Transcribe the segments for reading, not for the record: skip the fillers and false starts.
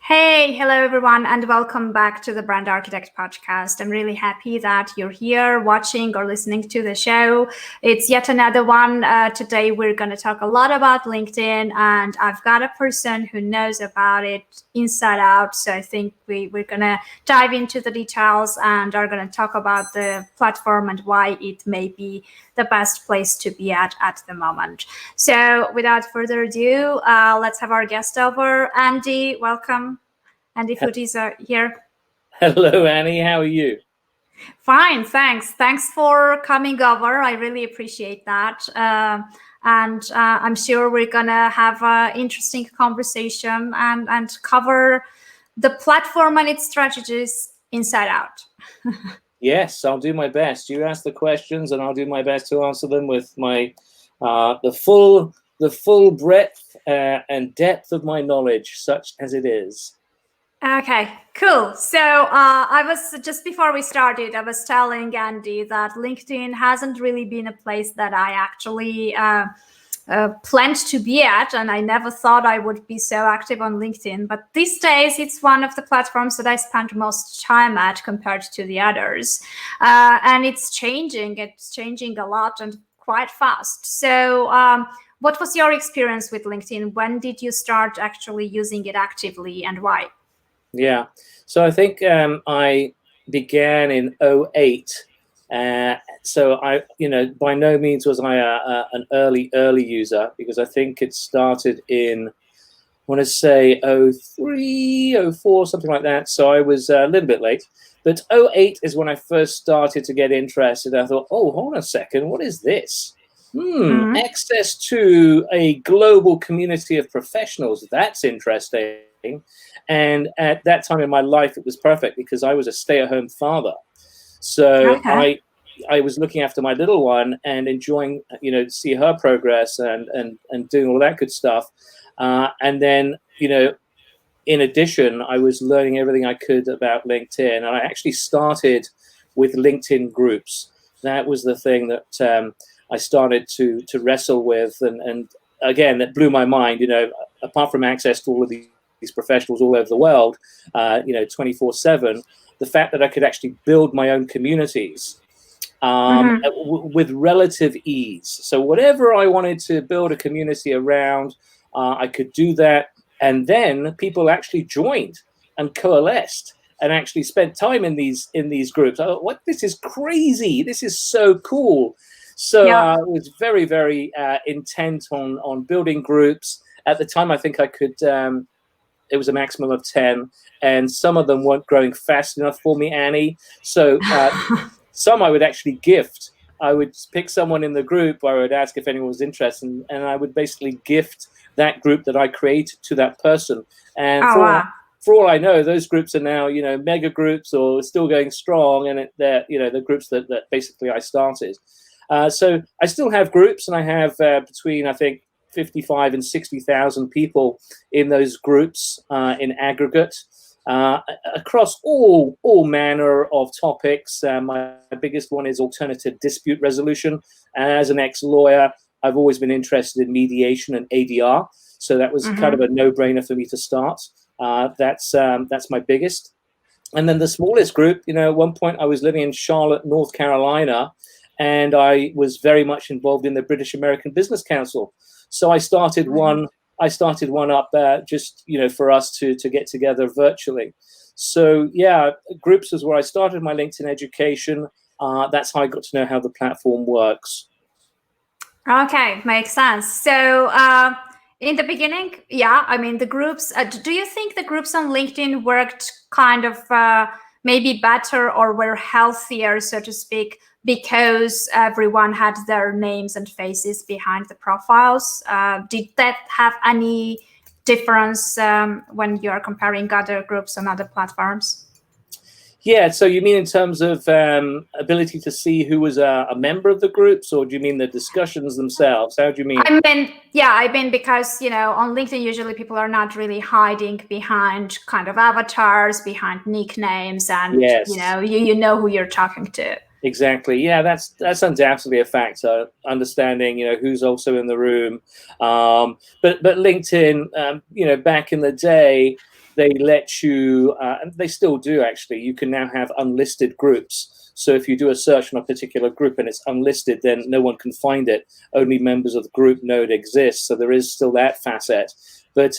Hey, hello everyone, and welcome back to the Brand Architect podcast. I'm really happy that you're here watching or listening to the show. It's yet another one. Today, we're going to talk a lot about LinkedIn, and I've got a person who knows about it inside out. So I think we're going to dive into the details and are going to talk about the platform and why it may be the best place to be at the moment. So without further ado, let's have our guest over. Andy, welcome. Andy Foote is here. Hello, Annie. How are you? Fine, thanks. Thanks for coming over. I really appreciate that. And I'm sure we're going to have an interesting conversation and cover the platform and its strategies inside out. Yes, I'll do my best. You ask the questions, and I'll do my best to answer them with my the full breadth and depth of my knowledge, such as it is. Okay, cool. So I was, just before we started, I was telling Andy that LinkedIn hasn't really been a place that I actually planned to be at, and I never thought I would be so active on LinkedIn. But these days, it's one of the platforms that I spend most time at compared to the others, and it's changing. It's changing a lot and quite fast. So what was your experience with LinkedIn? When did you start actually using it actively, and why? Yeah, so I think I began in 2008. So I, by no means was I an early user, because I think it started in, I want to say 2003, 2004, something like that. So I was a little bit late. But 2008 is when I first started to get interested. I thought, oh, hold on a second, what is this? Access to a global community of professionals. That's interesting. And at that time in my life, it was perfect because I was a stay-at-home father. So Okay. I was looking after my little one and enjoying, see her progress and doing all that good stuff. And then, in addition, I was learning everything I could about LinkedIn. And I actually started with LinkedIn groups. That was the thing that I started to wrestle with. And again, that blew my mind, apart from access to all of these professionals all over the world, 24/7, the fact that I could actually build my own communities with relative ease. So whatever I wanted to build a community around, I could do that. And then people actually joined and coalesced and actually spent time in these groups. I thought, what? This is crazy. This is so cool. So I was very, very intent on building groups. At the time, I think I could, it was a maximum of 10, and some of them weren't growing fast enough for me, Annie. So some I would actually gift. I would pick someone in the group, or I would ask if anyone was interested, and I would basically gift that group that I created to that person. And for all I know, those groups are now, mega groups or still going strong, and they're, the groups that basically I started. So I still have groups, and I have between, I think, 55 and 60,000 people in those groups in aggregate across all manner of topics. My biggest one is alternative dispute resolution. As an ex-lawyer, I've always been interested in mediation and ADR, so that was kind of a no-brainer for me to start. That's my biggest. And then the smallest group, at one point I was living in Charlotte, North Carolina, and I was very much involved in the British American Business Council. So I started one. I started one up just for us to get together virtually. So yeah, groups is where I started my LinkedIn education. That's how I got to know how the platform works. Okay, makes sense. So in the beginning, the groups. Do you think the groups on LinkedIn worked kind of maybe better or were healthier, so to speak, because everyone had their names and faces behind the profiles? Did that have any difference when you're comparing other groups on other platforms? Yeah, so you mean in terms of ability to see who was a member of the groups, or do you mean the discussions themselves? How do you mean? I mean because, on LinkedIn, usually people are not really hiding behind kind of avatars, behind nicknames, and, Yes. you know who you're talking to. Exactly. Yeah, that's undoubtedly a factor. Understanding, who's also in the room. But LinkedIn, back in the day, they let you, and they still do actually, you can now have unlisted groups. So if you do a search on a particular group and it's unlisted, then no one can find it. Only members of the group know it exists. So there is still that facet. But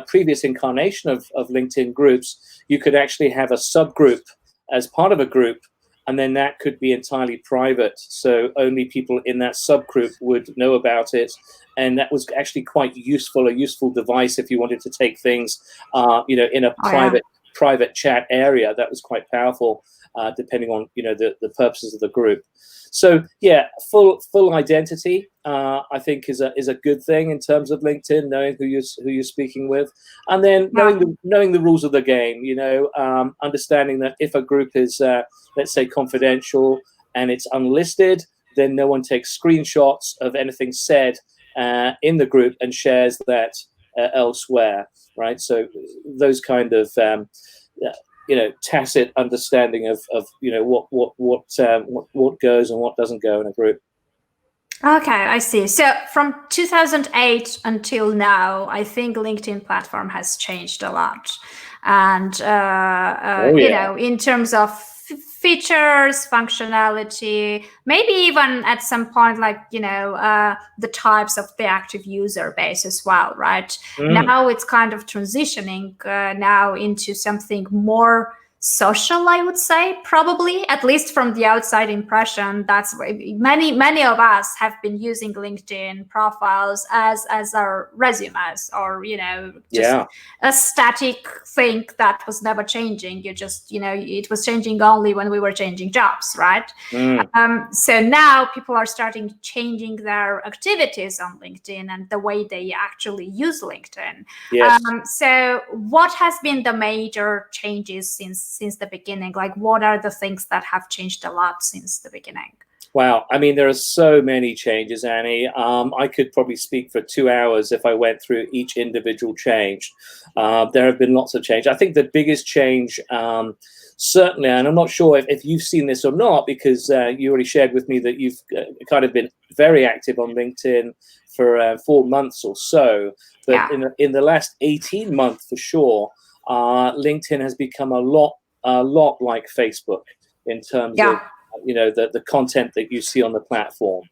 previous incarnation of LinkedIn groups, you could actually have a subgroup as part of a group, and then that could be entirely private. So only people in that subgroup would know about it. And that was actually quite useful, a useful device if you wanted to take things, in a private chat area. That was quite powerful, depending on, the purposes of the group. So yeah, full identity, I think is a good thing in terms of LinkedIn, knowing who you're speaking with, and then knowing the rules of the game. Understanding that if a group is, let's say, confidential and it's unlisted, then no one takes screenshots of anything said in the group and shares that elsewhere, right? So those kind of tacit understanding of what goes and what doesn't go in a group. Okay, I see. So from 2008 until now, I think LinkedIn platform has changed a lot, and in terms of features, functionality, maybe even at some point, the types of the active user base as well, right? Now it's kind of transitioning now into something more social, I would say, probably, at least from the outside impression. That's many of us have been using LinkedIn profiles as our resumes, or just a static thing that was never changing. You just it was changing only when we were changing jobs, right? So now people are starting changing their activities on LinkedIn and the way they actually use LinkedIn. Yes. So what has been the major changes since the beginning? Like, what are the things that have changed a lot since the beginning? Wow. I mean, there are so many changes, Annie. I could probably speak for 2 hours if I went through each individual change. There have been lots of change. I think the biggest change, certainly, and I'm not sure if you've seen this or not, because you already shared with me that you've kind of been very active on LinkedIn for 4 months or so. But in the last 18 months, for sure, LinkedIn has become a lot like Facebook in terms of the content that you see on the platform,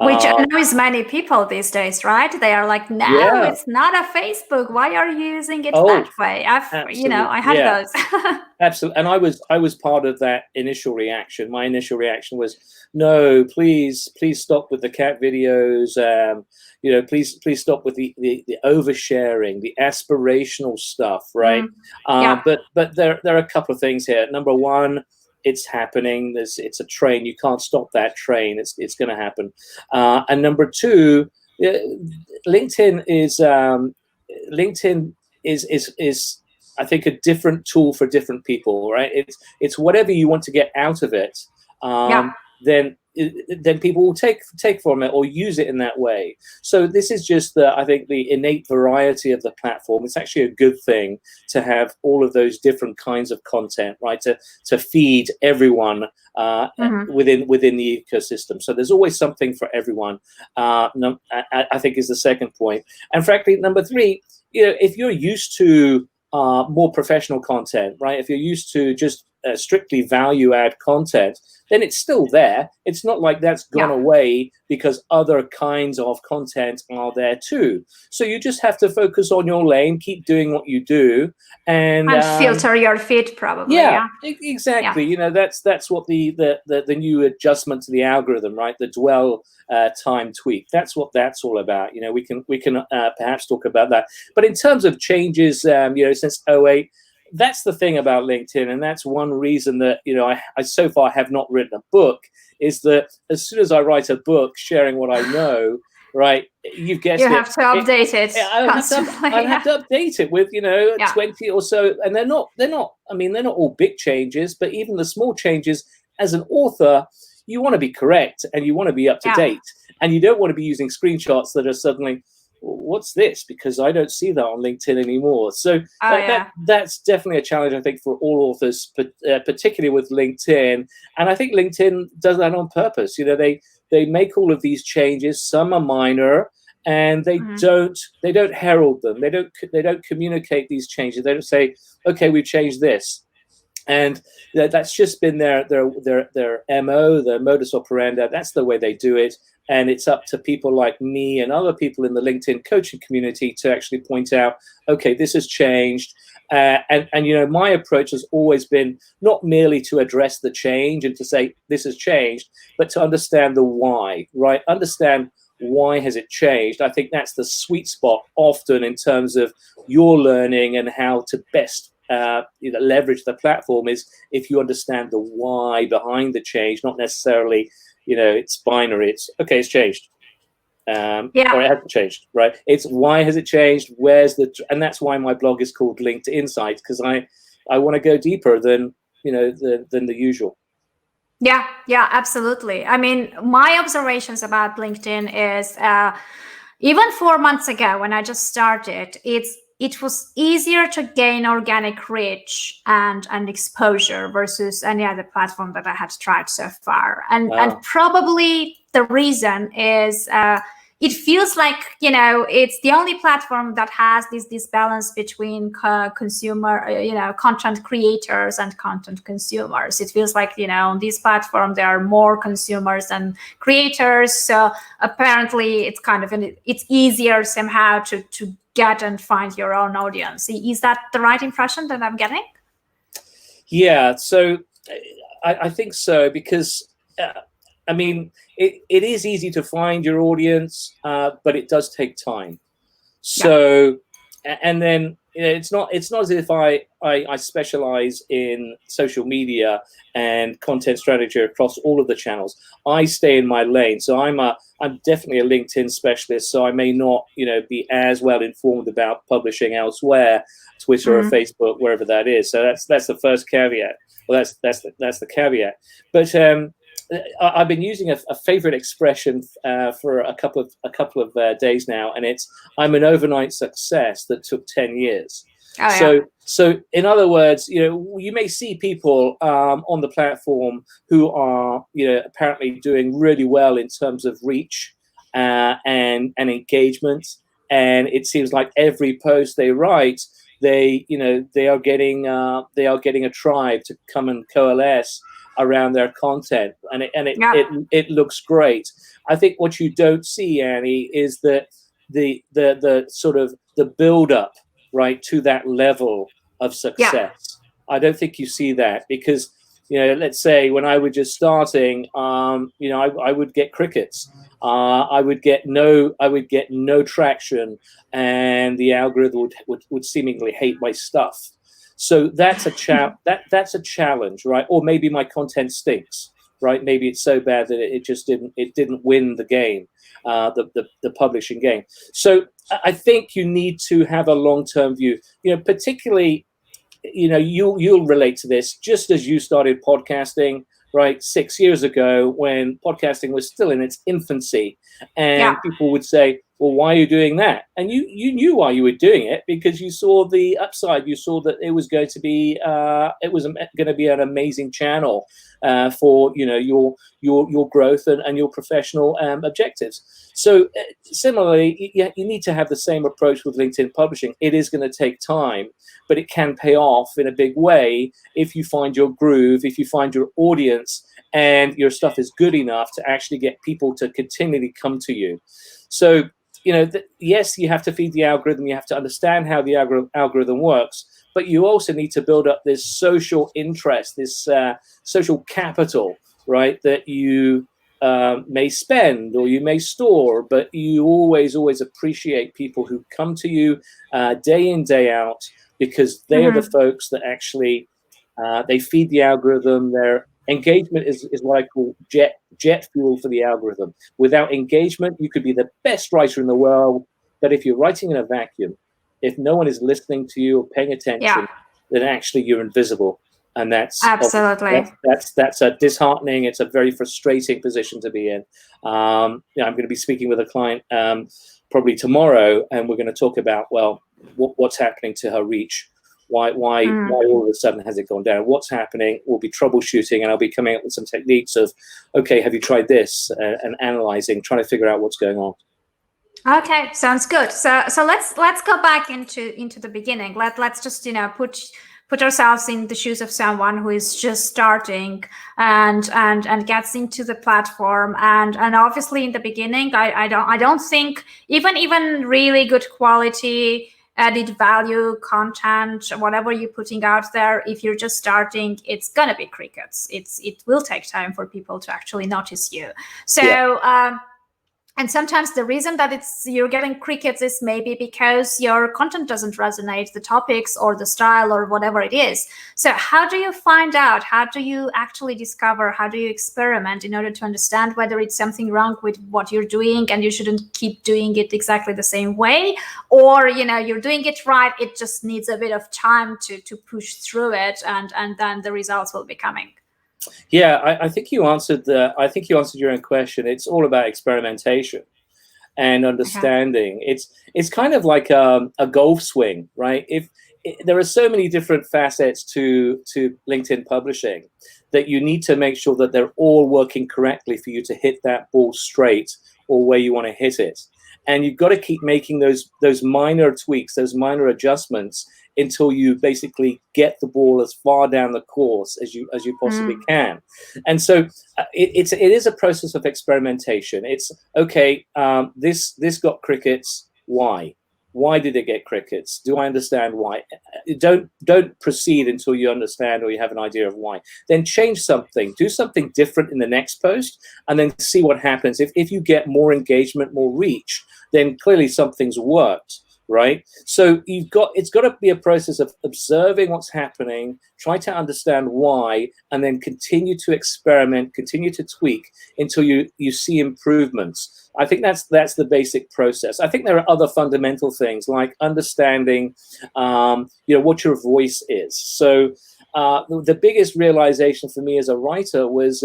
which annoys many people these days, right? They are like, no, it's not a Facebook. Why are you using it that way? I had those. Absolutely. And I was part of that initial reaction. My initial reaction was, no, please stop with the cat videos. Please stop with the oversharing, the aspirational stuff, right? But there are a couple of things here. Number one, it's happening. It's a train. You can't stop that train. It's going to happen. And number two, LinkedIn is I think a different tool for different people, right? It's whatever you want to get out of it. Then people will take from it or use it in that way. So this is just I think the innate variety of the platform. It's actually a good thing to have all of those different kinds of content, right? To feed everyone within the ecosystem. So there's always something for everyone. I think is the second point. And frankly, number three, if you're used to more professional content, right? If you're used to just strictly value-add content, then it's still there. It's not like that's gone away because other kinds of content are there too. So you just have to focus on your lane, keep doing what you do, and filter your feed, probably. Exactly. That's what the new adjustment to the algorithm, right? The dwell time tweak. That's what that's all about. We can perhaps talk about that. But in terms of changes, since 2008. That's the thing about LinkedIn, and that's one reason that I so far have not written a book, is that as soon as I write a book sharing what I know, right, you've guessed it. You have to update it constantly. I'll have to update it with 20 or so, and they're not all big changes, but even the small changes, as an author, you want to be correct and you want to be up to date, and you don't want to be using screenshots that are suddenly, what's this? Because I don't see that on LinkedIn anymore. So that's definitely a challenge, I think, for all authors, but particularly with LinkedIn. And I think LinkedIn does that on purpose. They make all of these changes. Some are minor, and they don't herald them. They don't communicate these changes. They don't say, okay, we've changed this. And that's just been their MO, their modus operandi. That's the way they do it. And it's up to people like me and other people in the LinkedIn coaching community to actually point out, okay, this has changed. And my approach has always been not merely to address the change and to say this has changed, but to understand the why, right? Understand why has it changed. I think that's the sweet spot often in terms of your learning and how to best leverage the platform is if you understand the why behind the change, not necessarily, it's binary. It's okay, it's changed. Or it hasn't changed, right? It's why has it changed? And that's why my blog is called Linked Insights, because I want to go deeper than the usual. Yeah, absolutely. I mean, my observations about LinkedIn is even 4 months ago when I just started, it was easier to gain organic reach and exposure versus any other platform that I had tried so far. And probably the reason is it feels like, it's the only platform that has this balance between consumer, content creators and content consumers. It feels like, on this platform, there are more consumers than creators. So apparently it's kind of, it's easier somehow to get and find your own audience. Is that the right impression that I'm getting? Yeah, so I think so, because it is easy to find your audience, but it does take time. So, and then it's not as if I specialize in social media and content strategy across all of the channels. I stay in my lane. So I'm definitely a LinkedIn specialist. So I may not be as well informed about publishing elsewhere, Twitter or Facebook, wherever that is. So that's the first caveat. Well, that's the caveat. But I've been using a favorite expression for a couple of days now, and it's I'm an overnight success that took 10 years. So in other words, you may see people on the platform who are apparently doing really well in terms of reach and engagement, and it seems like every post they write, they are getting a tribe to come and coalesce around their content, and it looks great. I think what you don't see, Annie, is that the sort of the build up right to that level of success. I don't think you see that, because let's say when I was just starting, I would get crickets. I would get no traction, and the algorithm would seemingly hate my stuff. So that's a that's a challenge, right? Or maybe my content stinks, right? Maybe it's so bad that it didn't win the game, the publishing game. So I think you need to have a long-term view. Particularly, you'll relate to this, just as you started podcasting, right, 6 years ago, when podcasting was still in its infancy, and people would say, well, why are you doing that? And you knew why you were doing it, because you saw the upside. You saw that it was going to be an amazing channel for your growth and your professional objectives. So similarly, you need to have the same approach with LinkedIn publishing. It is going to take time, but it can pay off in a big way if you find your groove, if you find your audience, and your stuff is good enough to actually get people to continually come to you. So, yes, you have to feed the algorithm. You have to understand how the algorithm works, but you also need to build up this social interest, this social capital, right, that you may spend or you may store, but you always appreciate people who come to you day in, day out, because they are the folks that actually they feed the algorithm. Their engagement is what I call jet fuel for the algorithm. Without engagement, you could be the best writer in the world, but if you're writing in a vacuum, if no one is listening to you or paying attention, then actually you're invisible. And that's absolutely that's a disheartening. It's a very frustrating position to be in. I'm going to be speaking with a client probably tomorrow, and we're going to talk about what's happening to her reach. Why all of a sudden has it gone down? What's happening? We'll be troubleshooting, and I'll be coming up with some techniques of, okay, have you tried this, and analyzing, trying to figure out what's going on. Okay, sounds good. So let's go back into the beginning. Let's just put ourselves in the shoes of someone who is just starting and gets into the platform, and obviously in the beginning I don't think even really good quality added value content, whatever you're putting out there, if you're just starting, it's gonna be crickets. It will take time for people to actually notice you. So Yeah. and sometimes the reason that you're getting crickets is maybe because your content doesn't resonate, the topics or the style or whatever it is. So how do you find out? How do you actually discover? How do you experiment in order to understand whether it's something wrong with what you're doing and you shouldn't keep doing it exactly the same way? Or, you're doing it right, it just needs a bit of time to push through it, and then the results will be coming. Yeah, I think you answered your own question. It's all about experimentation and understanding. It's kind of like a golf swing, right? There are so many different facets to LinkedIn publishing that you need to make sure that they're all working correctly for you to hit that ball straight or where you want to hit it. And you've got to keep making those minor tweaks, those minor adjustments until you basically get the ball as far down the course as you possibly can. And so it is a process of experimentation. It's okay. This got crickets. Why? Why did it get crickets? Do I understand why? Don't proceed until you understand or you have an idea of why. Then change something. Do something different in the next post, and then see what happens. If you get more engagement, more reach, then clearly something's worked. Right? So it's got to be a process of observing what's happening, try to understand why, and then continue to experiment, continue to tweak until you see improvements. I think that's the basic process. I think there are other fundamental things like understanding, what your voice is. So the biggest realization for me as a writer was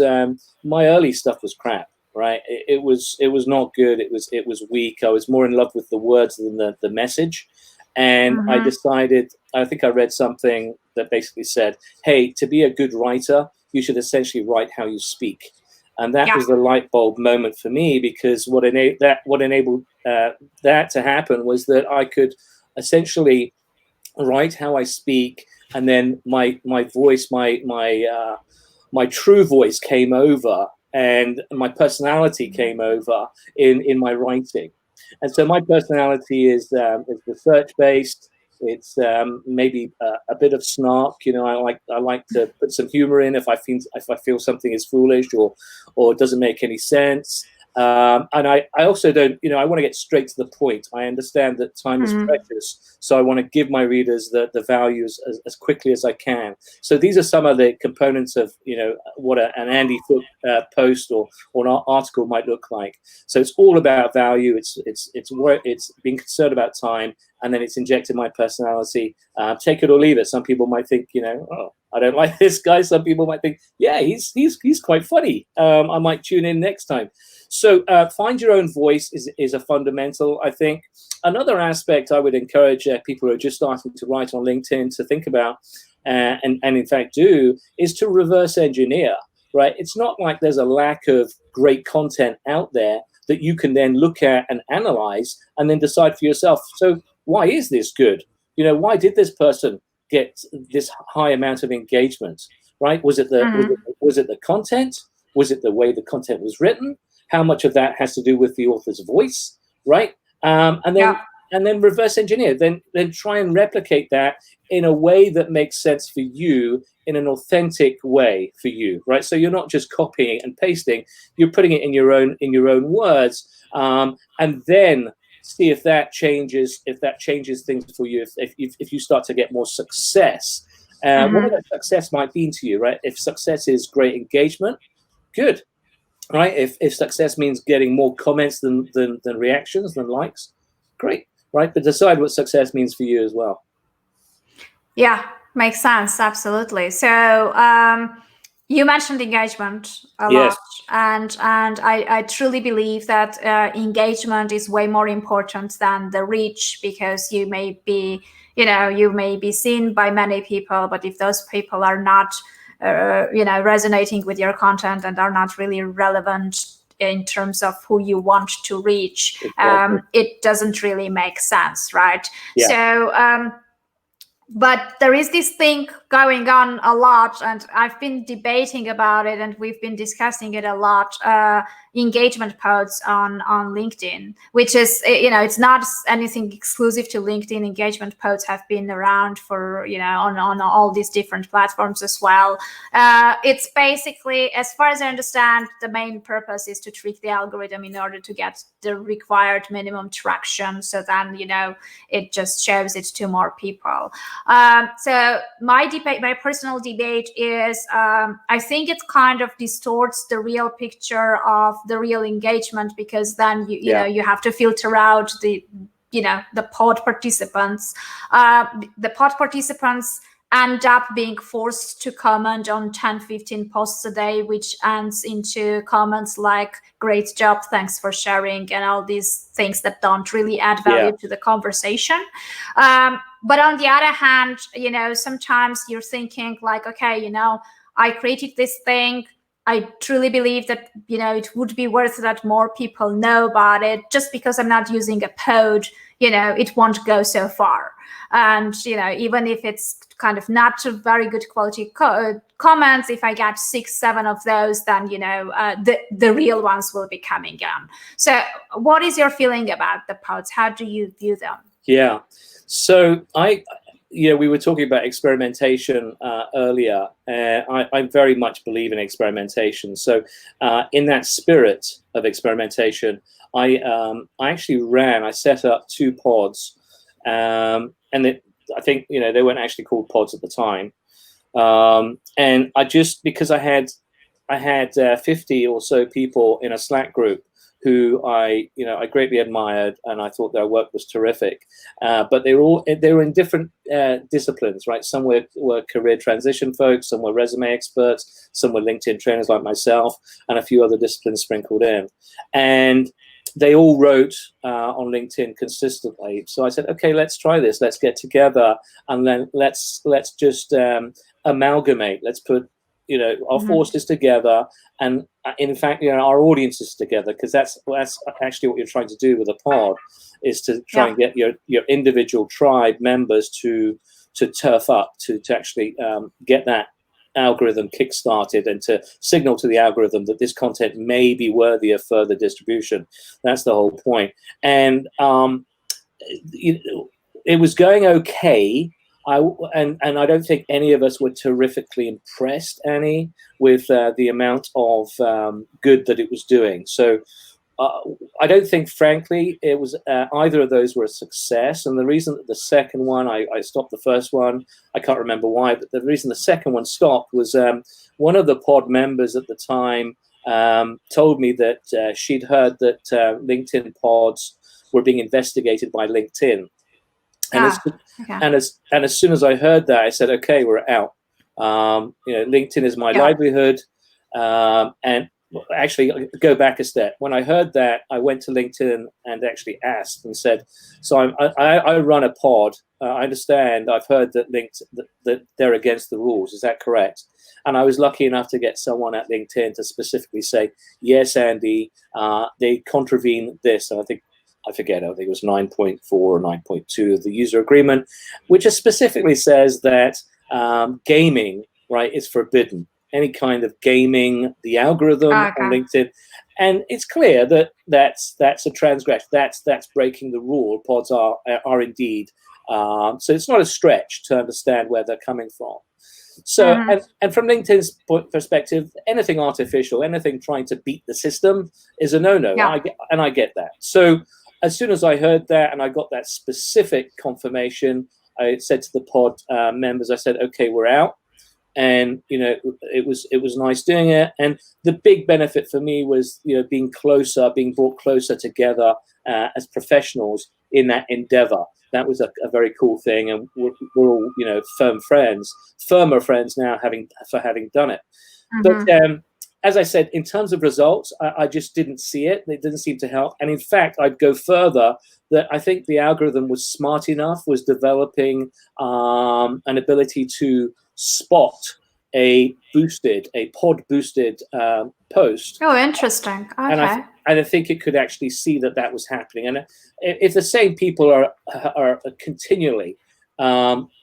my early stuff was crap. Right, it was not good. It was weak. I was more in love with the words than the message, and I decided. I think I read something that basically said, "Hey, to be a good writer, you should essentially write how you speak," and that was the light bulb moment for me, because what enabled that to happen was that I could essentially write how I speak, and then my voice, my true voice came over, and my personality came over in my writing. And so my personality is research based. It's maybe a bit of snark. I like to put some humor in if I feel something is foolish or doesn't make any sense. And I also don't, I want to get straight to the point. I understand that time is precious, so I want to give my readers the values as quickly as I can. So these are some of the components of, what an Andy Foote post or an article might look like. So it's all about value. It's being concerned about time, and then it's injecting my personality. Take it or leave it. Some people might think, oh, I don't like this guy. Some people might think, yeah, he's quite funny. I might tune in next time. So find your own voice is a fundamental, I think. Another aspect I would encourage people who are just starting to write on LinkedIn to think about, and in fact do, is to reverse engineer, right? It's not like there's a lack of great content out there that you can then look at and analyze and then decide for yourself, so why is this good? Why did this person get this high amount of engagement, right? Was it the content? Was it the way the content was written? How much of that has to do with the author's voice, right? And then reverse engineer. Then try and replicate that in a way that makes sense for you, in an authentic way for you, right? So you're not just copying and pasting; you're putting it in your own words, and then see if that changes things for you. If you start to get more success, whatever success might be to you, right? If success is great engagement, good. Right? If success means getting more comments than reactions, than likes, great. Right? But decide what success means for you as well. Yeah, makes sense. Absolutely. So you mentioned engagement a lot, and I truly believe that engagement is way more important than the reach, because you may be seen by many people, but if those people are not resonating with your content and are not really relevant in terms of who you want to reach, Exactly. it doesn't really make sense, right? Yeah. So but there is this thing going on a lot, and I've been debating about it, and we've been discussing it a lot. Engagement pods on LinkedIn, which is, it's not anything exclusive to LinkedIn. Engagement pods have been around for, on all these different platforms as well. It's basically, as far as I understand, the main purpose is to trick the algorithm in order to get the required minimum traction. So then, it just shows it to more people. So my personal debate is, I think it kind of distorts the real picture of the real engagement, because then you have to filter out the pod participants. The pod participants end up being forced to comment on 10-15 posts a day, which ends into comments like "great job, thanks for sharing," and all these things that don't really add value to the conversation. But on the other hand, sometimes you're thinking like, okay, I created this thing. I truly believe that, it would be worth that more people know about it. Just because I'm not using a pod, it won't go so far. And, even if it's kind of not a very good quality comments, if I get 6-7 of those, then, the real ones will be coming in. So what is your feeling about the pods? How do you view them? Yeah. So we were talking about experimentation earlier. I very much believe in experimentation. So in that spirit of experimentation, I set up 2 pods, and I think they weren't actually called pods at the time, and because I had 50 or so people in a Slack group who I greatly admired, and I thought their work was terrific. But they were in different disciplines, right? Some were career transition folks, some were resume experts, some were LinkedIn trainers like myself, and a few other disciplines sprinkled in. And they all wrote on LinkedIn consistently. So I said, okay, let's try this. Let's get together, and then let's just amalgamate. Let's put our forces together, and in fact, our audiences together, because that's actually what you're trying to do with a pod, is to try and get your individual tribe members to turf up, to actually get that algorithm kick-started, and to signal to the algorithm that this content may be worthy of further distribution. That's the whole point. And it was going okay. And I don't think any of us were terrifically impressed, Annie, with the amount of good that it was doing. So I don't think, frankly, it was either of those were a success. And the reason that the second one, I stopped the first one, I can't remember why, but the reason the second one stopped was one of the pod members at the time told me that she'd heard that LinkedIn pods were being investigated by LinkedIn. And as soon as I heard that, I said, okay, we're out. LinkedIn is my livelihood. And actually, go back a step. When I heard that, I went to LinkedIn and actually asked and said, so I run a pod. I understand. I've heard that that they're against the rules. Is that correct? And I was lucky enough to get someone at LinkedIn to specifically say, yes, Andy, they contravene this. And I think it was 9.4 or 9.2 of the user agreement, which specifically says that gaming, right, is forbidden. Any kind of gaming, the algorithm on LinkedIn, and it's clear that that's a transgression. That's breaking the rule. Pods are indeed. So it's not a stretch to understand where they're coming from. So and from LinkedIn's perspective, anything artificial, anything trying to beat the system is a no-no. I get that. So as soon as I heard that and I got that specific confirmation, I said to the pod members, I said, okay, we're out. And it was nice doing it. And the big benefit for me was being brought closer together as professionals in that endeavor. That was a very cool thing, and we're all firmer friends now for having done it. But as I said, in terms of results, I just didn't see it. It didn't seem to help. And in fact, I'd go further, that I think the algorithm was smart enough, was developing an ability to spot a pod boosted post. Oh, interesting. Okay. And I think it could actually see that was happening. And if the same people are continually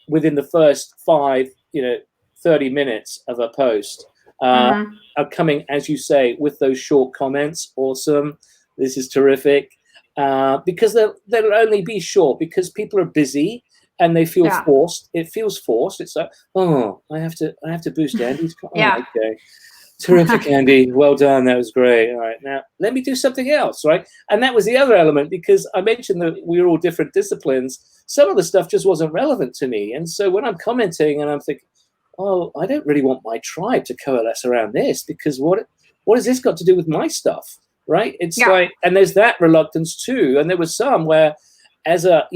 within the first 30 minutes of a post are coming, as you say, with those short comments, awesome, this is terrific, because they'll only be short because people are busy and they feel forced. It feels forced. It's like, oh, I have to boost Andy's. Okay. Terrific, Andy. Well done. That was great. All right. Now, let me do something else, right? And that was the other element, because I mentioned that we were all different disciplines. Some of the stuff just wasn't relevant to me. And so when I'm commenting and I'm thinking, oh, I don't really want my tribe to coalesce around this, because what has this got to do with my stuff, right? It's like, and there's that reluctance too. And there was some where, as a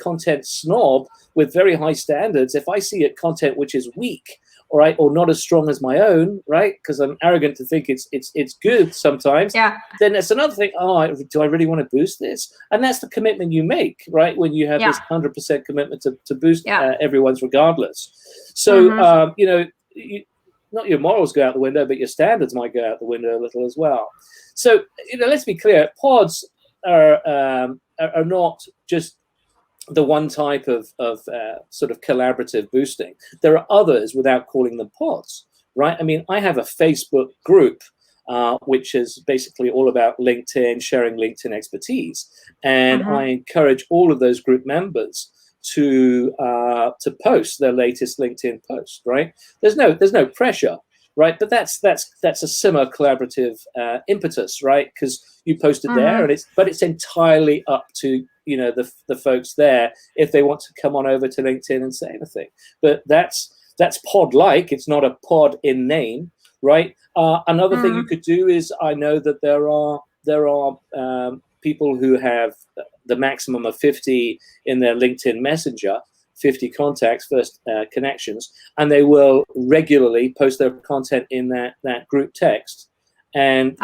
content snob with very high standards, if I see a content which is weak, all right, or not as strong as my own, right, because I'm arrogant to think it's good sometimes, then that's another thing. Oh, do I really want to boost this? And that's the commitment you make, right, when you have this 100% commitment to boost everyone's regardless. So, not your morals go out the window, but your standards might go out the window a little as well. So, let's be clear, pods are not just the one type of sort of collaborative boosting. There are others without calling them pods, right? I mean, I have a Facebook group which is basically all about LinkedIn, sharing LinkedIn expertise, and I encourage all of those group members to post their latest LinkedIn post. Right? There's no pressure, right? But that's a similar collaborative impetus, right? Because you posted there, and it's entirely up to the folks there if they want to come on over to LinkedIn and say anything. But that's pod-like. It's not a pod in name, right? Another thing you could do is, I know that there are people who have the maximum of 50 in their LinkedIn Messenger, 50 contacts, first connections, and they will regularly post their content in that group text. And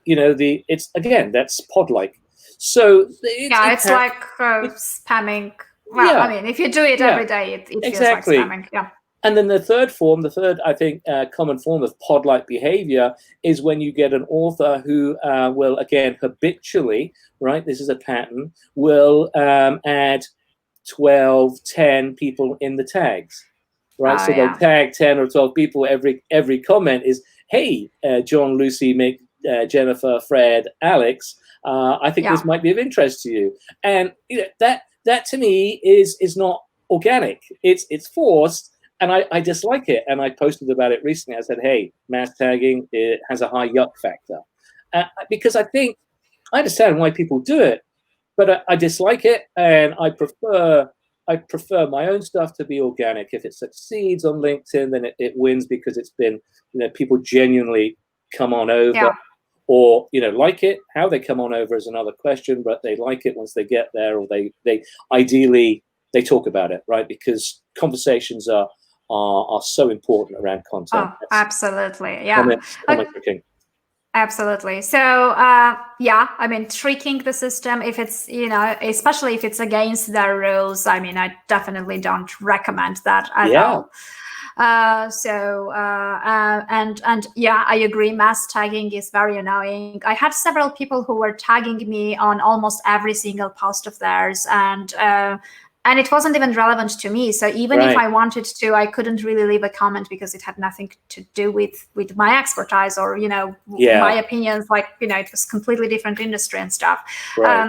it's again, that's pod-like. So it's like spamming. Well, I mean, if you do it every day, it feels like spamming. Yeah. And then the third, I think, common form of pod-like behavior is when you get an author who will, again, habitually, right, this is a pattern, will add 12, 10 people in the tags, right? So they'll tag 10 or 12 people. Every comment is, hey, John, Lucy, Mick, Jennifer, Fred, Alex, I think this might be of interest to you. And that to me is not organic. It's forced. And I dislike it. And I posted about it recently. I said, hey, mass tagging, it has a high yuck factor. Because I understand why people do it, but I dislike it. And I prefer my own stuff to be organic. If it succeeds on LinkedIn, then it wins because it's been, people genuinely come on over or, like it. How they come on over is another question, but they like it once they get there, or they ideally, they talk about it, right? Because conversations are so important around content. Oh, absolutely. Yeah. Absolutely. So, I mean, tricking the system, if it's, especially if it's against their rules, I mean, I definitely don't recommend that at all. I agree. Mass tagging is very annoying. I had several people who were tagging me on almost every single post of theirs, and it wasn't even relevant to me. So even if I wanted to, I couldn't really leave a comment because it had nothing to do with my expertise or, my opinions. Like, it was completely different industry and stuff.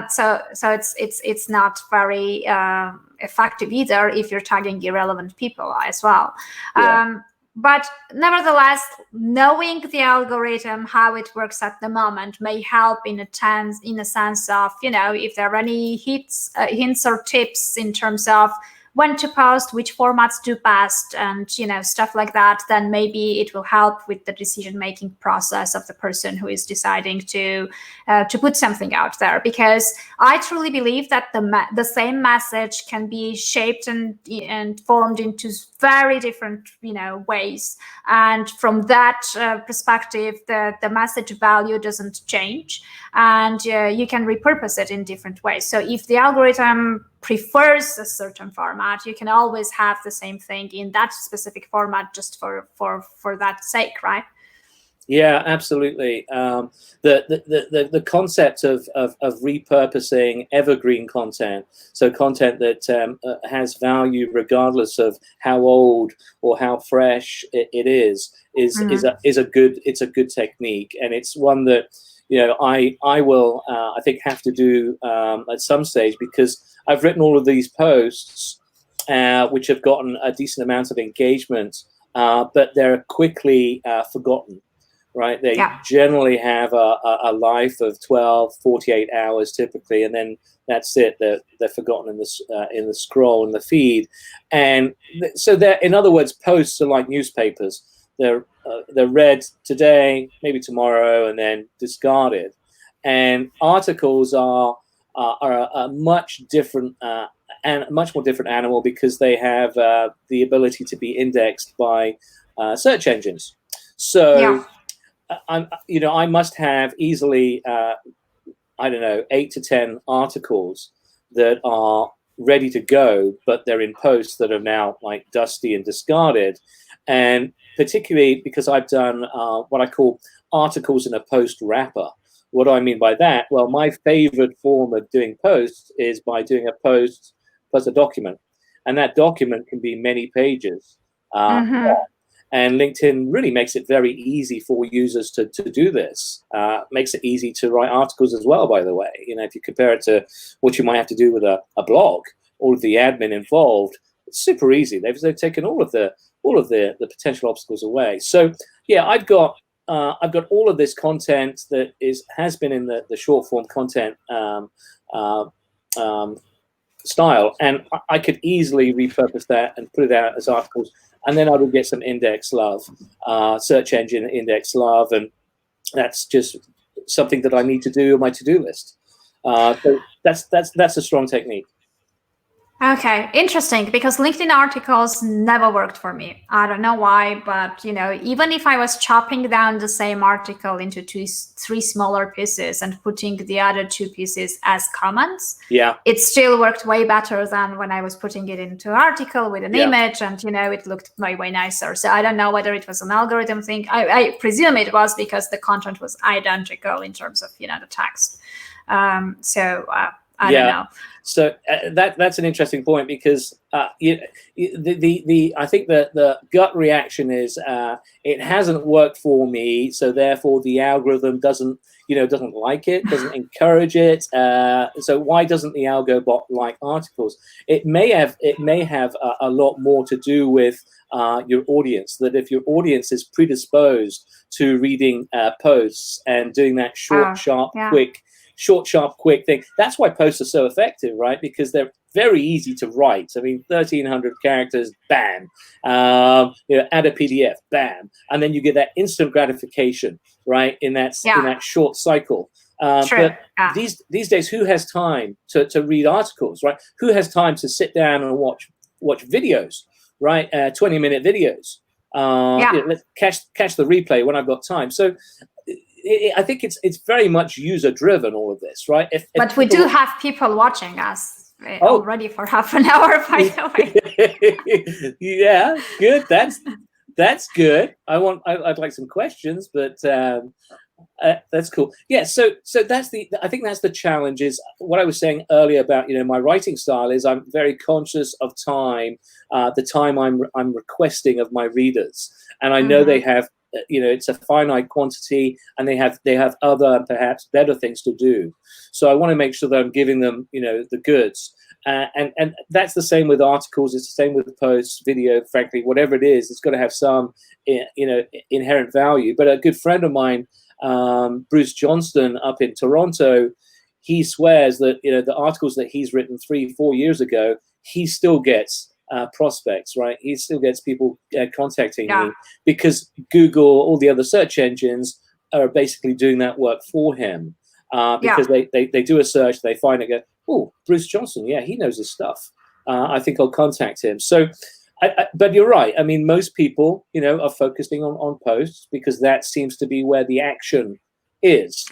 So it's not very effective either if you're tagging irrelevant people as well. But nevertheless, knowing the algorithm, how it works at the moment, may help in a sense of, if there are any hints or tips in terms of when to post, which formats do best, and stuff like that, then maybe it will help with the decision-making process of the person who is deciding to put something out there. Because I truly believe that the same message can be shaped and formed into very different ways, and from that perspective, the message value doesn't change, and you can repurpose it in different ways. So if the algorithm prefers a certain format, you can always have the same thing in that specific format just for that sake, right? Yeah, absolutely. The concept of repurposing evergreen content, so content that has value regardless of how old or how fresh it is a good technique, and it's one that I will I think have to do at some stage, because I've written all of these posts which have gotten a decent amount of engagement, but they're quickly forgotten. Right, they generally have a life of 12, 48 hours typically, and then that's it. They're forgotten in the scroll in the feed, and so they're, in other words, posts are like newspapers. They're read today, maybe tomorrow, and then discarded. And articles are a much different and much more different animal, because they have the ability to be indexed by search engines. So. I must have easily, 8 to 10 articles that are ready to go, but they're in posts that are now like dusty and discarded. And particularly because I've done what I call articles in a post wrapper. What do I mean by that? Well, my favorite form of doing posts is by doing a post plus a document. And that document can be many pages. And LinkedIn really makes it very easy for users to do this. Makes it easy to write articles as well, by the way. If you compare it to what you might have to do with a blog, all of the admin involved, it's super easy. They've taken all of the potential obstacles away. So yeah, I've got all of this content that has been in the short form content style, and I could easily repurpose that and put it out as articles. And then I would get some index love, search engine index love, and that's just something that I need to do on my to-do list. So that's a strong technique. Okay, interesting, because LinkedIn articles never worked for me. I don't know why, but even if I was chopping down the same article into 3 smaller pieces and putting the other 2 pieces as comments, it still worked way better than when I was putting it into an article with an image, and it looked way nicer. So I don't know whether it was an algorithm thing. I presume it was, because the content was identical in terms of the text. I don't know. So that's an interesting point, because I think that the gut reaction is it hasn't worked for me, so therefore the algorithm doesn't like it, doesn't encourage it. So why doesn't the algo bot like articles? It may have a lot more to do with your audience. That if your audience is predisposed to reading posts and doing that short, sharp, quick thing. That's why posts are so effective, right? Because they're very easy to write. I mean, 1,300 characters, bam. Add a PDF, bam, and then you get that instant gratification, right? In that short cycle. But these days, who has time to read articles, right? Who has time to sit down and watch videos, right? 20-minute videos. Let's catch the replay when I've got time. So. I think it's very much user driven, all of this, right? But we do have people watching us already for half an hour, by the way. Yeah, good. That's good. I'd like some questions, but that's cool. Yeah. So I think that's the challenge. Is what I was saying earlier about my writing style is I'm very conscious of time, the time I'm requesting of my readers, and I know they have. It's a finite quantity, and they have other perhaps better things to do. So I want to make sure that I'm giving them the goods, and that's the same with articles. It's the same with posts, video. Frankly, whatever it is, it's got to have some inherent value. But a good friend of mine, Bruce Johnston, up in Toronto, he swears that the articles that he's written 3-4 years ago, he still gets prospects, right? He still gets people contacting me, because Google, all the other search engines are basically doing that work for him, because they do a search, they find it, go, oh, Bruce Johnson, yeah, he knows his stuff. I think I'll contact him. So, but you're right. I mean, most people, are focusing on posts, because that seems to be where the action is.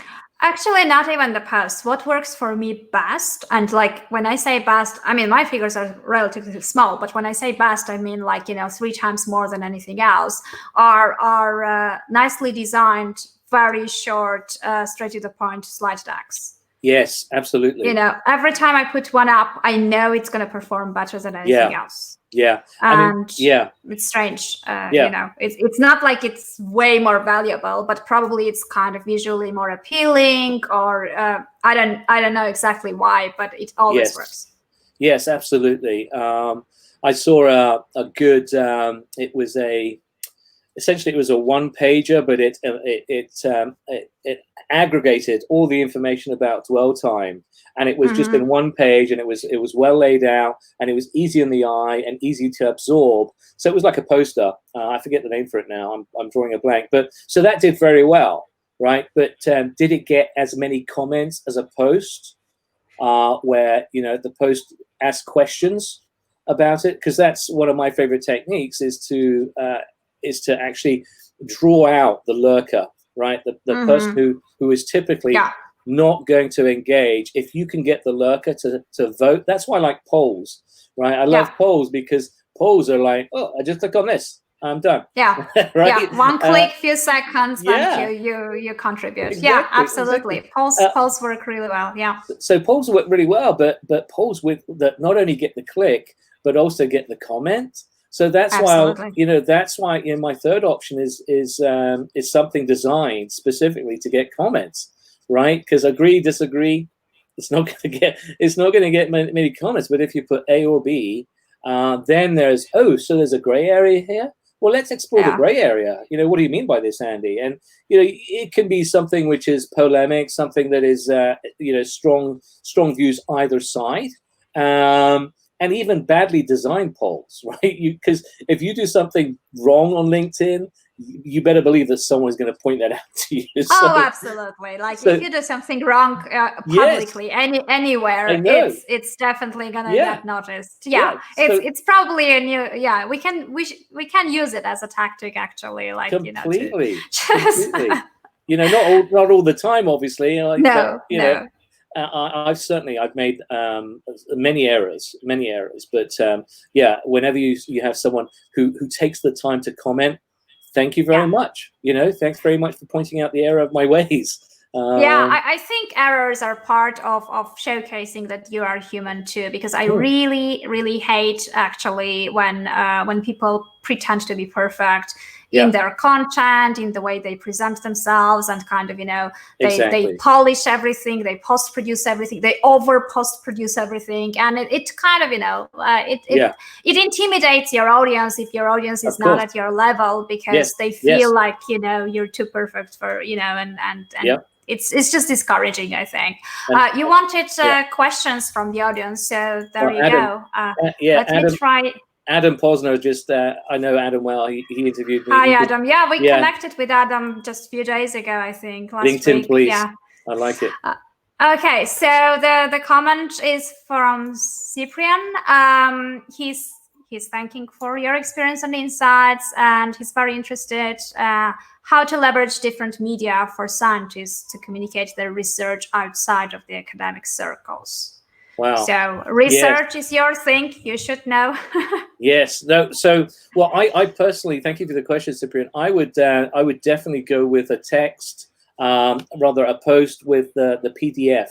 Actually, not even the post. What works for me best, and like when I say best, I mean my figures are relatively small, but when I say best, I mean like 3 times more than anything else. Are nicely designed, very short, straight to the point slide decks. Yes, absolutely. Every time I put one up, I know it's going to perform better than anything else. Yeah. And it's strange. It's not like it's way more valuable, but probably it's kind of visually more appealing, or I don't know exactly why, but it always works. Yes, absolutely. I saw a good. Essentially, it was a one-pager, but it aggregated all the information about dwell time, and it was just in one page, and it was well laid out, and it was easy on the eye and easy to absorb. So it was like a poster. I forget the name for it now. I'm drawing a blank. But so that did very well, right? But did it get as many comments as a post, where the post asked questions about it? Because that's one of my favorite techniques, is to actually draw out the lurker, right? The person who is typically not going to engage. If you can get the lurker to vote, that's why I like polls, right? I love polls, because polls are like, oh, I just click on this, I'm done. Yeah. Right? Yeah. One click, few seconds, then you contribute. Exactly, yeah, absolutely. Exactly. Polls work really well. Yeah. So polls work really well, but polls that not only get the click, but also get the comment. So that's why my third option is something designed specifically to get comments, right? Because agree, disagree, it's not going to get many comments. But if you put A or B, then there's so there's a gray area here. Well, let's explore the gray area. What do you mean by this, Andy? And it can be something which is polemic, something that is strong views either side. And even badly designed polls, right? Because if you do something wrong on LinkedIn, you better believe that someone's going to point that out to you. Absolutely. Like if you do something wrong publicly, anywhere, it's definitely going to get noticed. It's probably a new. Yeah, we can use it as a tactic, actually. Like completely. Not all the time, obviously. No. I've made many errors, but whenever you have someone who takes the time to comment, thank you very much. Thanks very much for pointing out the error of my ways. I think errors are part of showcasing that you are human too, because I really, really hate actually when people pretend to be perfect in their content, in the way they present themselves, and kind of they polish everything, they post produce everything, they over post produce everything, and it kind of it intimidates your audience if your audience is not at your level, because they feel like you're too perfect for and it's just discouraging, I think. You wanted questions from the audience, so there you go. Let me try. Adam Posner, I know Adam well. He interviewed me. Hi, Adam. Yeah, we connected with Adam just a few days ago, I think. LinkedIn, week. Please. Yeah. I like it. Okay, so the comment is from Cyprian. He's thanking for your experience and insights, and he's very interested how to leverage different media for scientists to communicate their research outside of the academic circles. Wow. So research is your thing. You should know. Yes. No. So, well, I personally, thank you for the question, Cyprian. I would definitely go with a text, rather a post with the PDF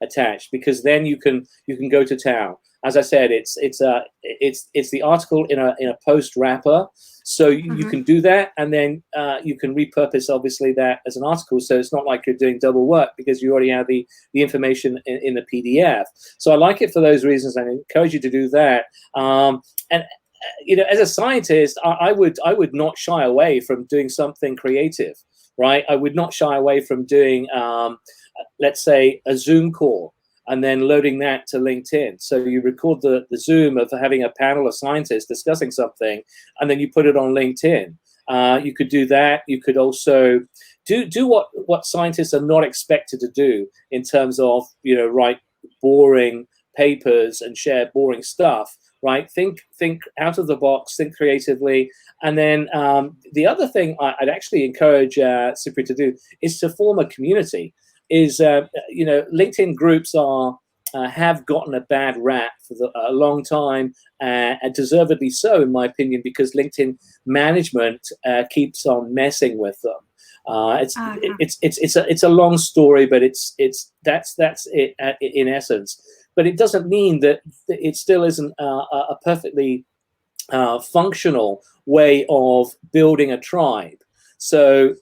attached, because then you can go to town. As I said, it's the article in a post wrapper, so you can do that, and then you can repurpose obviously that as an article. So it's not like you're doing double work, because you already have the information in the PDF. So I like it for those reasons, and I encourage you to do that. And as a scientist, I would not shy away from doing something creative, right? I would not shy away from doing, let's say, a Zoom call, and then loading that to LinkedIn. So you record the Zoom of having a panel of scientists discussing something, and then you put it on LinkedIn. You could do that. You could also do what scientists are not expected to do in terms of, write boring papers and share boring stuff, right? Think out of the box, think creatively. And then the other thing I'd actually encourage Cyprian to do is to form a community. LinkedIn groups have gotten a bad rap for a long time, and deservedly so, in my opinion, because LinkedIn management keeps on messing with them. It's a long story, but that's it in essence. But it doesn't mean that it still isn't a perfectly functional way of building a tribe. So,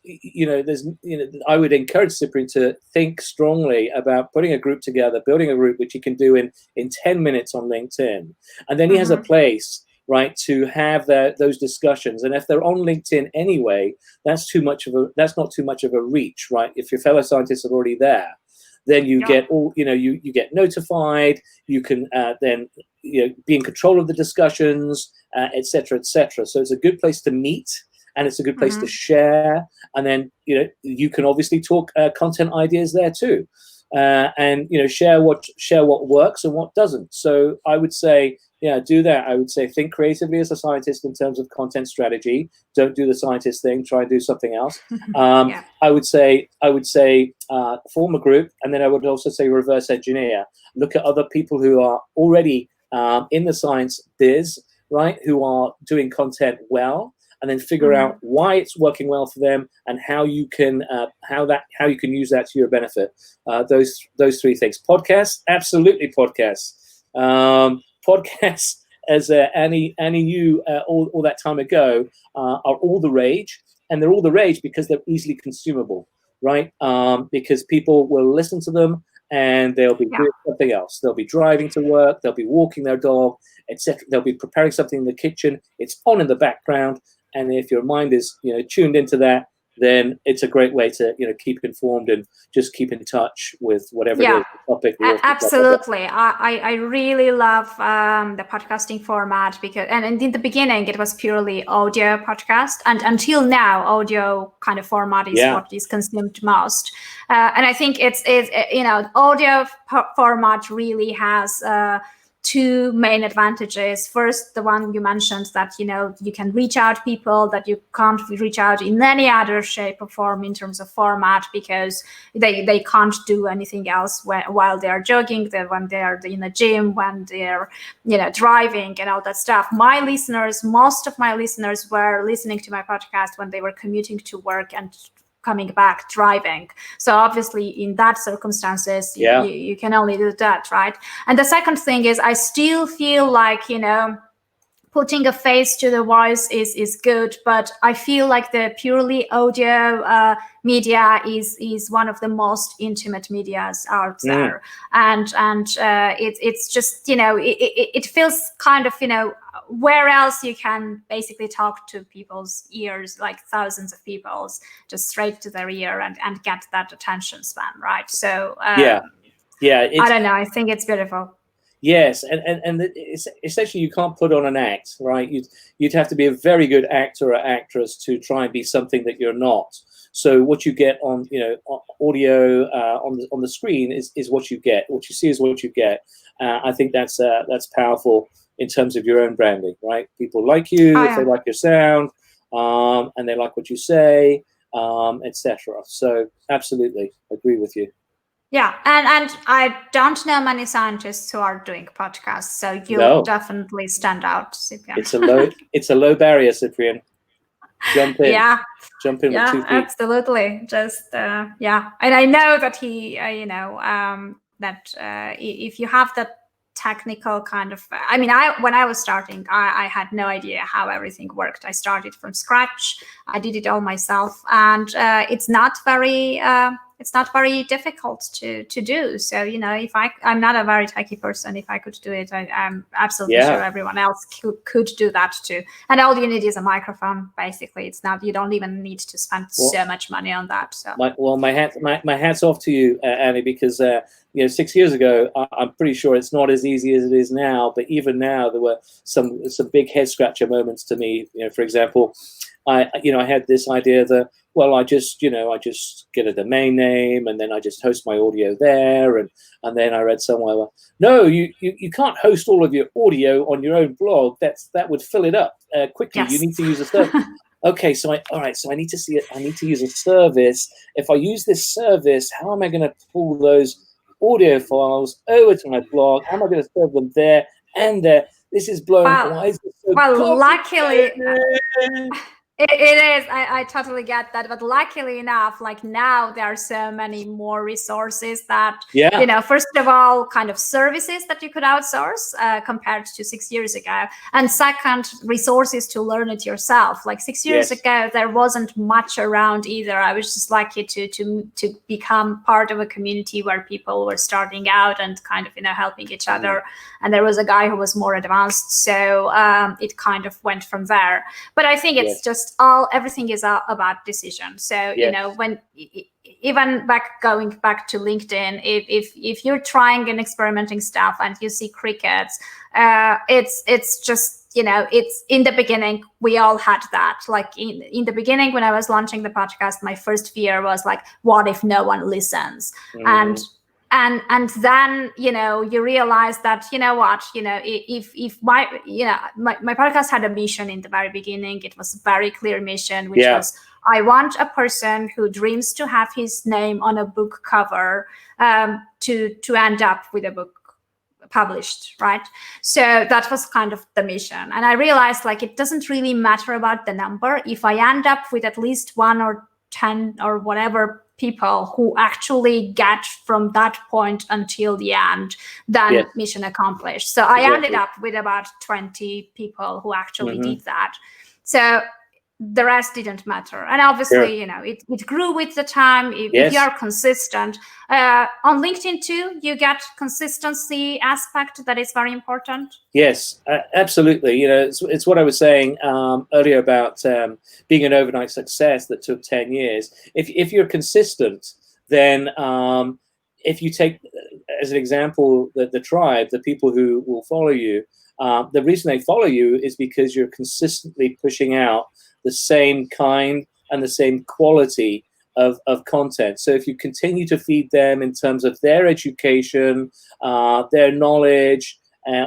I would encourage Cyprian to think strongly about putting a group together, building a group, which he can do in 10 minutes on LinkedIn. And then he has a place, right, to have those discussions. And if they're on LinkedIn anyway, that's not too much of a reach, right? If your fellow scientists are already there, then you get you get notified. You can then be in control of the discussions, et cetera, et cetera. So it's a good place to meet, and it's a good place to share. And then you can obviously talk content ideas there too, and share what works and what doesn't. So I would say, do that. I would say think creatively as a scientist in terms of content strategy. Don't do the scientist thing. Try and do something else. I would say form a group, and then I would also say reverse engineer. Look at other people who are already in the science biz, right? Who are doing content well, and then figure out why it's working well for them and how you can use that to your benefit. Those three things. Podcasts, absolutely podcasts. Podcasts, as Annie knew all that time ago, are all the rage, and they're all the rage because they're easily consumable, right? Because people will listen to them and they'll be doing something else. They'll be driving to work, they'll be walking their dog, etc. They'll be preparing something in the kitchen. It's on in the background, and if your mind is tuned into that, then it's a great way to keep informed and just keep in touch with whatever it is, the topic. Absolutely, I really love the podcasting format because, and in the beginning it was purely audio podcast, and until now audio kind of format is what is consumed most. And I think it's audio format really has two main advantages. First, the one you mentioned, that you can reach out people that you can't reach out in any other shape or form in terms of format, because they can't do anything else while they are jogging, when they are in the gym, when they're driving and all that stuff. Most of my listeners were listening to my podcast when they were commuting to work and coming back driving. So obviously in that circumstances, you can only do that, right? And the second thing is, I still feel like, putting a face to the voice is good, but I feel like the purely audio media is one of the most intimate medias out there. And it's just, it feels kind of, where else you can basically talk to people's ears, like thousands of people's, just straight to their ear and get that attention span, right? So I don't know, I think it's beautiful. Yes, and it's essentially, you can't put on an act, right? You'd have to be a very good actor or actress to try and be something that you're not. So what you get on audio on the screen is what you get. What you see is what you get. I think that's powerful in terms of your own branding, right? People like you if they like your sound, and they like what you say, etc. So absolutely agree with you. Yeah, and I don't know many scientists who are doing podcasts, so you'll definitely stand out, Cyprian. It's a low barrier, Cyprian. Jump in. Jump in with 2 feet. Absolutely. Just and I know that he, if you have that technical kind of, when I was starting, I had no idea how everything worked. I started from scratch. I did it all myself, and it's not very difficult to do. So if I'm not a very techy person, if I could do it, I'm absolutely sure everyone else could do that too. And all you need is a microphone. Basically, it's not, you don't even need to spend so much money on that. So my hat's off to you, Annie, because 6 years ago, I'm pretty sure it's not as easy as it is now. But even now, there were some big head scratcher moments to me. For example, I had this idea that, well, I just get a domain name and then I just host my audio there, and then I read somewhere, no, you can't host all of your audio on your own blog. That would fill it up quickly. Yes. You need to use a server. okay, so I need to see it. I need to use a service. If I use this service, how am I going to pull those audio files over to my blog? How am I going to serve them there and there? This is blowing. Why is it so luckily, complicated? it is. I totally get that. But luckily enough, like now there are so many more resources that, Yeah. first of all, kind of services that you could outsource compared to 6 years ago. And second, resources to learn it yourself. Like 6 years ago, there wasn't much around either. I was just lucky to become part of a community where people were starting out and kind of, helping each other. And there was a guy who was more advanced. So it kind of went from there. But I think it's just everything is about decision. So when even going back to LinkedIn, if you're trying and experimenting stuff and you see crickets, it's just it's in the beginning we all had that. Like in the beginning when I was launching the podcast, my first fear was like, what if no one listens? And then you realize that if my podcast had a mission in the very beginning. It was a very clear mission, which was I want a person who dreams to have his name on a book cover to end up with a book published, right? So that was kind of the mission. And I realized like it doesn't really matter about the number. If I end up with at least 1 or 10 or whatever people who actually get from that point until the end, then mission accomplished. So I ended up with about 20 people who actually did that. So the rest didn't matter. And obviously, it grew with the time. If you are consistent. On LinkedIn too, you get consistency aspect that is very important. Yes, absolutely. It's what I was saying earlier about being an overnight success that took 10 years. If you're consistent, then if you take as an example the tribe, the people who will follow you, the reason they follow you is because you're consistently pushing out the same kind and the same quality of content. So if you continue to feed them in terms of their education, their knowledge,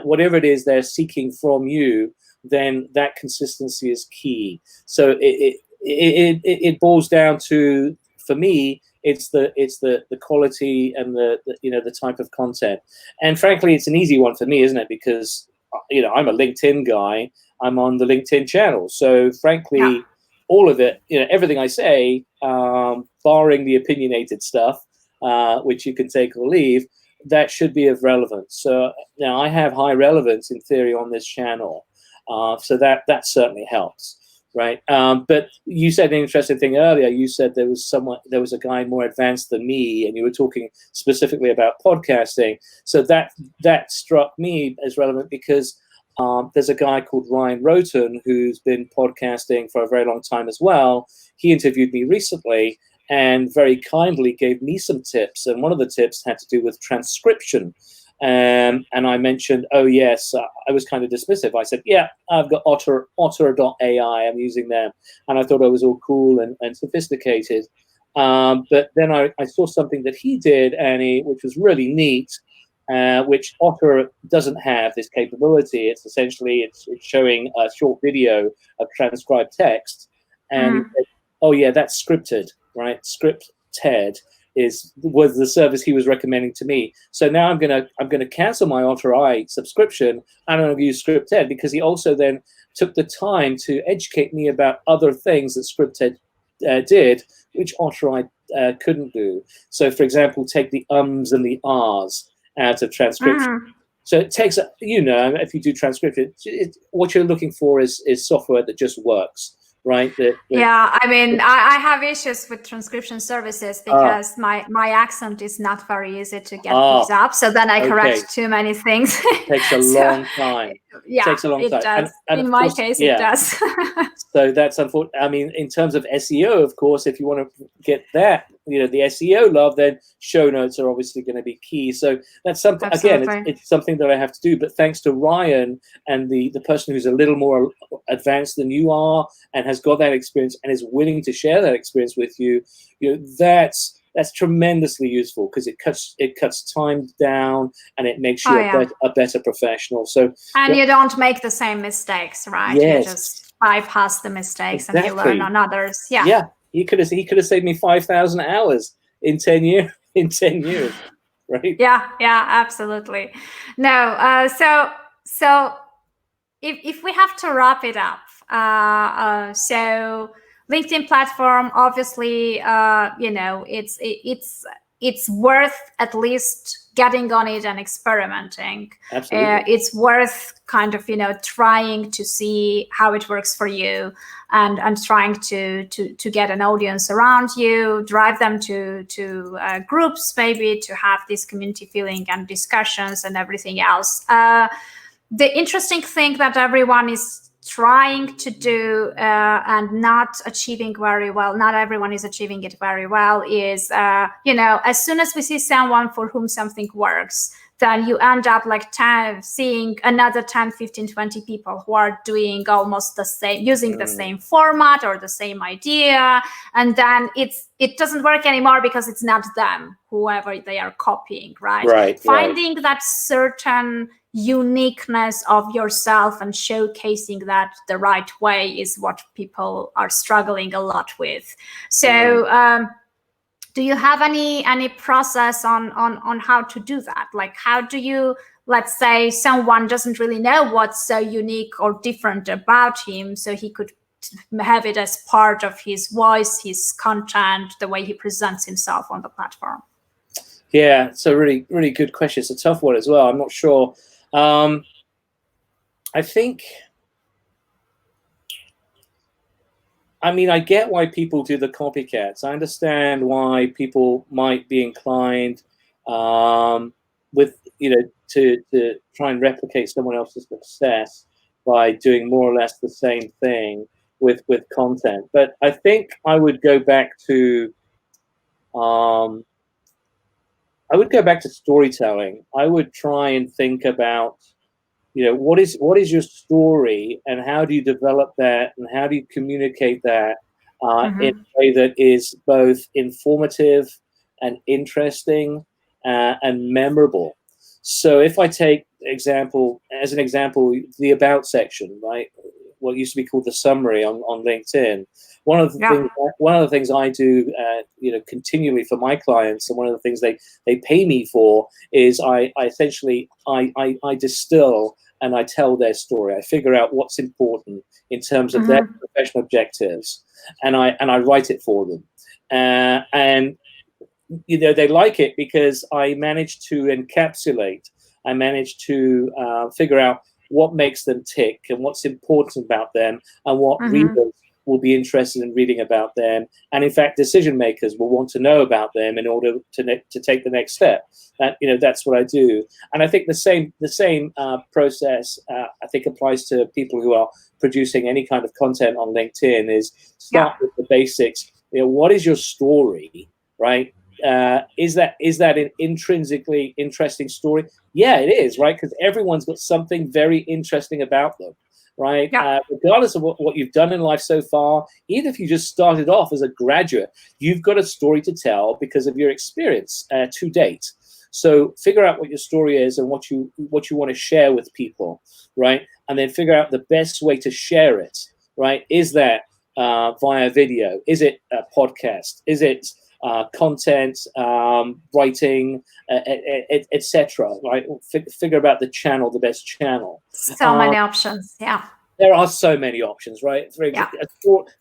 whatever it is they're seeking from you, then that consistency is key. So it boils down to, for me, it's the quality and the type of content. And frankly, it's an easy one for me, isn't it? Because I'm a LinkedIn guy. I'm on the LinkedIn channel. So frankly, all of it, everything I say, barring the opinionated stuff, which you can take or leave, that should be of relevance. So now I have high relevance in theory on this channel. So that certainly helps. Right. But you said an interesting thing earlier. You said there was a guy more advanced than me, and you were talking specifically about podcasting. So that struck me as relevant because there's a guy called Ryan Roten who's been podcasting for a very long time as well. He interviewed me recently and very kindly gave me some tips. And one of the tips had to do with transcription. And I mentioned, oh, yes, I was kind of dismissive. I said, yeah, I've got Otter.ai. I'm using them. And I thought I was all cool and sophisticated. But then I saw something that he did, Annie, which was really neat, which Otter doesn't have this capability. It's essentially, it's showing a short video of transcribed text. And he said, oh, yeah, that's scripted, right? Scripted was the service he was recommending to me. So now I'm gonna cancel my Otter.ai subscription and I'm gonna use Scripted, because he also then took the time to educate me about other things that Scripted did, which Otter.ai couldn't do. So, for example, take the ums and the ahs out of transcription. So it takes, if you do transcription, what you're looking for is software that just works. Right. Yeah, I mean, I have issues with transcription services because my accent is not very easy to get picked up. So then I correct too many things. It takes a long time. Yeah, it takes a long time. Does. And in my case, it does. So that's unfortunate. I mean, in terms of SEO, of course, if you want to get that, the SEO love, then show notes are obviously going to be key. So that's something, again, it's something that I have to do. But thanks to Ryan and the person who's a little more advanced than you are and has got that experience and is willing to share that experience with you, that's tremendously useful, because it cuts time down and it makes you a better professional. So you don't make the same mistakes, right? Yes. bypass the mistakes and you learn on others. Yeah. He could have saved me 5,000 hours in 10 years. In 10 years, right? Yeah, absolutely. No, so if we have to wrap it up, so LinkedIn platform, obviously, it's worth at least getting on it and experimenting. Absolutely. It's worth kind of, trying to see how it works for you and trying to get an audience around you, drive them to groups, maybe to have this community feeling and discussions and everything else. The interesting thing that everyone is trying to do and not achieving very well, not everyone is achieving it very well, is, as soon as we see someone for whom something works, then you end up like seeing another 10, 15, 20 people who are doing almost the same, using the same format or the same idea. And then it doesn't work anymore because it's not them, whoever they are copying, right? Finding that certain uniqueness of yourself and showcasing that the right way is what people are struggling a lot with. So do you have any process on how to do that? Like, how do you, let's say someone doesn't really know what's so unique or different about him, so he could have it as part of his voice, his content, the way he presents himself on the platform? Yeah, it's a really, really good question. It's a tough one as well. I'm not sure. I think, I get why people do the copycats. I understand why people might be inclined to try and replicate someone else's success by doing more or less the same thing with content. But I think I would go back to storytelling. I would try and think about, what is your story and how do you develop that and how do you communicate that in a way that is both informative and interesting and memorable. So if I take as an example, the about section, right? What used to be called the summary on LinkedIn. One of the things I do, continually for my clients, and one of the things they pay me for is I essentially distill and I tell their story. I figure out what's important in terms of their professional objectives, and I write it for them. And they like it because I managed to encapsulate. I managed to figure out what makes them tick and what's important about them and what readers will be interested in reading about them. And in fact, decision makers will want to know about them in order to take the next step. That's what I do. And I think the same process I think applies to people who are producing any kind of content on LinkedIn. Is start with the basics. What is your story, right? Is that an intrinsically interesting story? Yeah, it is, right? Because everyone's got something very interesting about them, right? Regardless of what you've done in life so far, even if you just started off as a graduate, you've got a story to tell because of your experience to date. So figure out what your story is and what you want to share with people, right? And then figure out the best way to share it, right? Is that via video? Is it a podcast? Is it content, writing, etc. Right? Figure out the channel, the best channel. So many options. Yeah. There are so many options, right?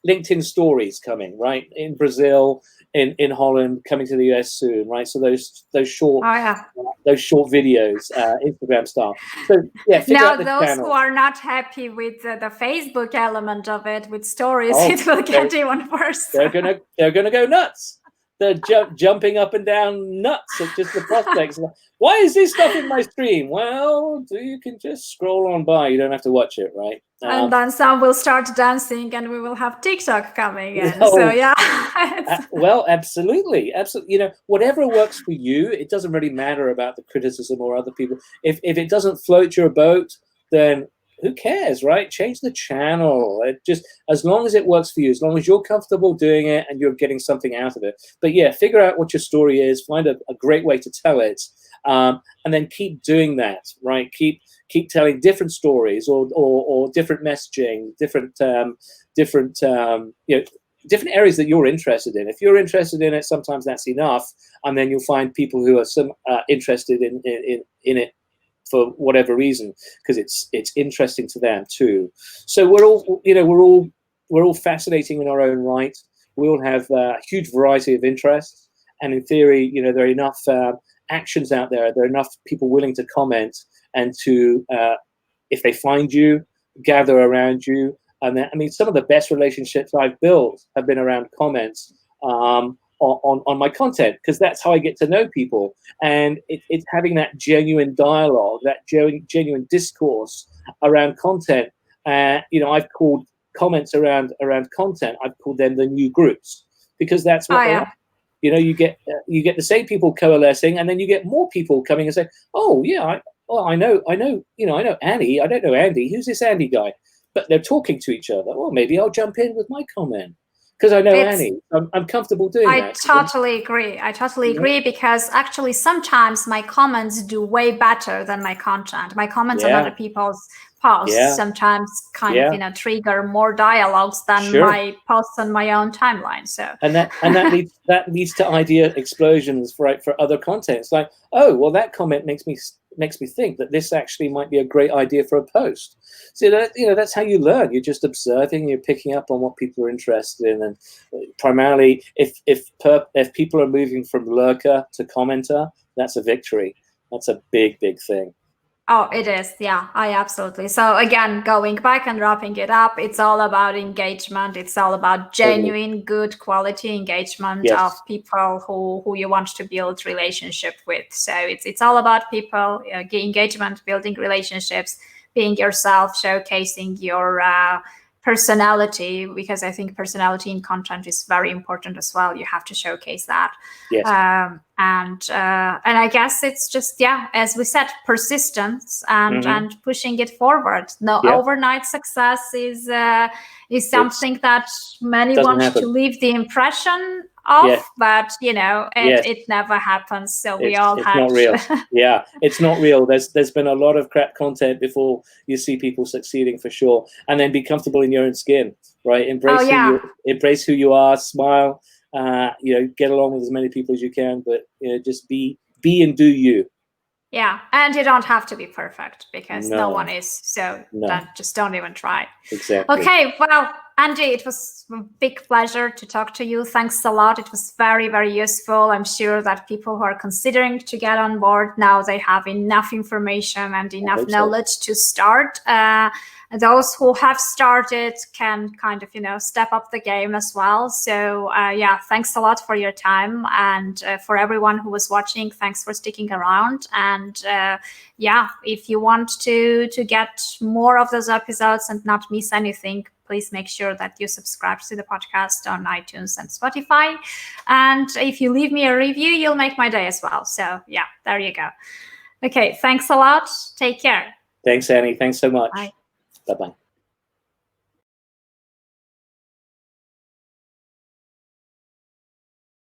LinkedIn stories coming, right? In Brazil, in Holland, coming to the US soon, right? So those short, those short videos, Instagram style. So yeah. Now those who are not happy with the Facebook element of it, with stories, it will get even worse. They're gonna go nuts. They're jumping up and down nuts at just the prospects. Why is this stuff in my stream? Well, you can just scroll on by. You don't have to watch it, right? And then some will start dancing, and we will have TikTok coming in. So yeah. Well, absolutely. Whatever works for you. It doesn't really matter about the criticism or other people. If it doesn't float your boat, then who cares, right? Change the channel. Just as long as it works for you, as long as you're comfortable doing it and you're getting something out of it. But yeah, figure out what your story is, find a great way to tell it, And then keep doing that, right? Keep telling different stories or different messaging, different different areas that you're interested in. If you're interested in it, sometimes that's enough, and then you'll find people who are interested in it for whatever reason, because it's interesting to them too. So we're all fascinating in our own right. We all have a huge variety of interests, and in theory, there are enough actions out there. There are enough people willing to comment and to, if they find you, gather around you. And some of the best relationships I've built have been around comments on my content, because that's how I get to know people. And it's having that genuine dialogue, that genuine discourse around content. I've called comments around content, I've called them the new groups, because that's what they are. You get the same people coalescing, and then you get more people coming and say, "Oh yeah, I know Annie. I don't know Andy. Who's this Andy guy?" But they're talking to each other. Well, maybe I'll jump in with my comment because I know Annie. I'm comfortable doing that. I totally agree, because actually sometimes my comments do way better than my content. My comments on other people's posts sometimes kind of trigger more dialogues than my posts on my own timeline. So and that leads to idea explosions for other content. It's like, oh well, that comment makes me think that this actually might be a great idea for a post. So that's how you learn. You're just observing, you're picking up on what people are interested in, and primarily if people are moving from lurker to commenter, that's a victory. That's a big thing. Oh, it is. Yeah, absolutely. So again, going back and wrapping it up, it's all about engagement. It's all about genuine, good quality engagement of people who you want to build relationship with. So it's all about people, engagement, building relationships, being yourself, showcasing your personality, because I think personality in content is very important as well. You have to showcase that. Yes. And I guess it's just, as we said, persistence and pushing it forward. No, overnight success is something that many want to leave the impression of, but it never happens. So we all have. It's not real. It's not real. There's been a lot of crap content before you see people succeeding, for sure. And then be comfortable in your own skin, right? Embrace who you are. Smile. Get along with as many people as you can, but just be and do you. Yeah, and you don't have to be perfect, because no one is. So just don't even try. Exactly. Okay, well, Andy, it was a big pleasure to talk to you. Thanks a lot. It was very, very useful. I'm sure that people who are considering to get on board now, they have enough information and enough knowledge to start. Those who have started can kind of, step up the game as well. So thanks a lot for your time, and for everyone who was watching, thanks for sticking around. And if you want to get more of those episodes and not miss anything, please make sure that you subscribe to the podcast on iTunes and Spotify. And if you leave me a review, you'll make my day as well. So there you go. Okay, thanks a lot. Take care. Thanks, Annie. Thanks so much. Bye. Bye-bye.